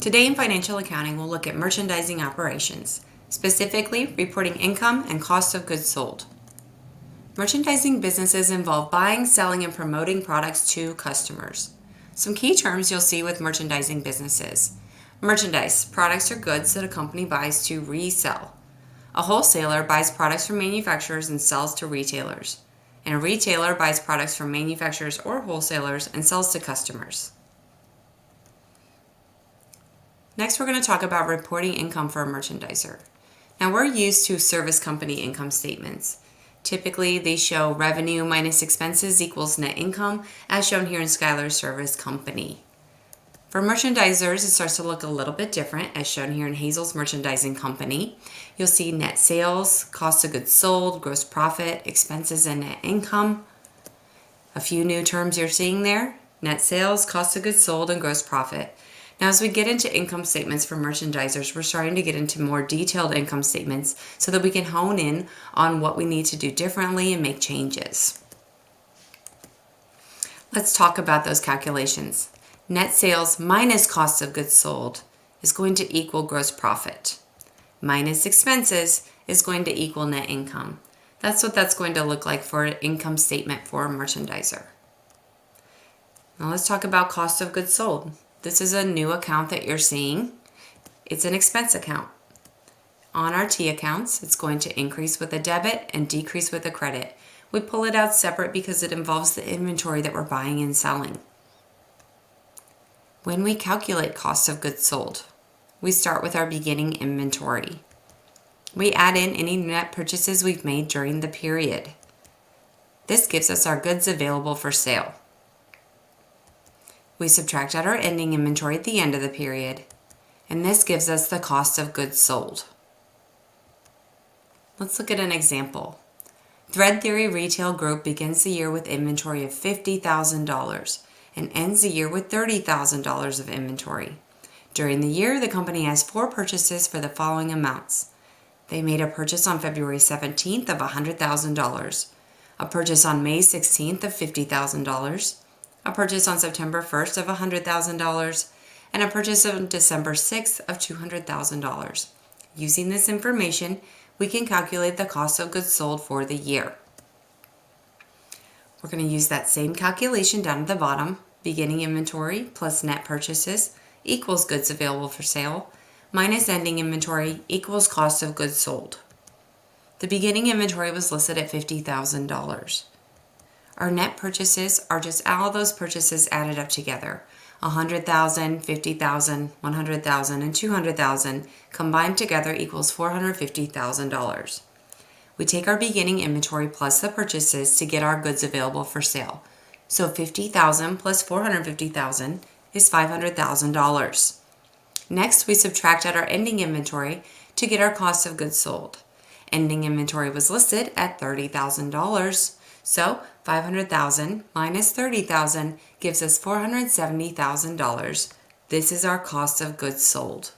Today in financial accounting, we'll look at merchandising operations, specifically reporting income and cost of goods sold. Merchandising businesses involve buying, selling, and promoting products to customers. Some key terms you'll see with merchandising businesses. Merchandise, products or goods that a company buys to resell. A wholesaler buys products from manufacturers and sells to retailers. And a retailer buys products from manufacturers or wholesalers and sells to customers. Next, we're going to talk about reporting income for a merchandiser. Now, we're used to service company income statements. Typically, they show revenue minus expenses equals net income, as shown here in Skylar Service Company. For merchandisers, it starts to look a little bit different, as shown here in Hazel's Merchandising Company. You'll see net sales, cost of goods sold, gross profit, expenses, and net income. A few new terms you're seeing there: net sales, cost of goods sold, and gross profit. Now, as we get into income statements for merchandisers, we're starting to get into more detailed income statements so that we can hone in on what we need to do differently and make changes. Let's talk about those calculations. Net sales minus cost of goods sold is going to equal gross profit. Minus expenses is going to equal net income. That's what that's going to look like for an income statement for a merchandiser. Now let's talk about cost of goods sold. This is a new account that you're seeing. It's an expense account. On our T accounts, it's going to increase with a debit and decrease with a credit. We pull it out separate because it involves the inventory that we're buying and selling. When we calculate cost of goods sold, we start with our beginning inventory. We add in any net purchases we've made during the period. This gives us our goods available for sale. We subtract out our ending inventory at the end of the period, and this gives us the cost of goods sold. Let's look at an example. Thread Theory Retail Group begins the year with inventory of $50,000 and ends the year with $30,000 of inventory. During the year, the company has 4 purchases for the following amounts. They made a purchase on February 17th of $100,000, a purchase on May 16th of $50,000, a purchase on September 1st of $100,000, and a purchase on December 6th of $200,000. Using this information, we can calculate the cost of goods sold for the year. We're going to use that same calculation down at the bottom. Beginning inventory plus net purchases equals goods available for sale, minus ending inventory equals cost of goods sold. The beginning inventory was listed at $50,000. Our net purchases are just all those purchases added up together. $100,000, $50,000, $100,000, and $200,000 combined together equals $450,000. We take our beginning inventory plus the purchases to get our goods available for sale. So $50,000 plus $450,000 is $500,000. Next, we subtract out our ending inventory to get our cost of goods sold. Ending inventory was listed at $30,000. So $500,000 minus $30,000 gives us $470,000. This is our cost of goods sold.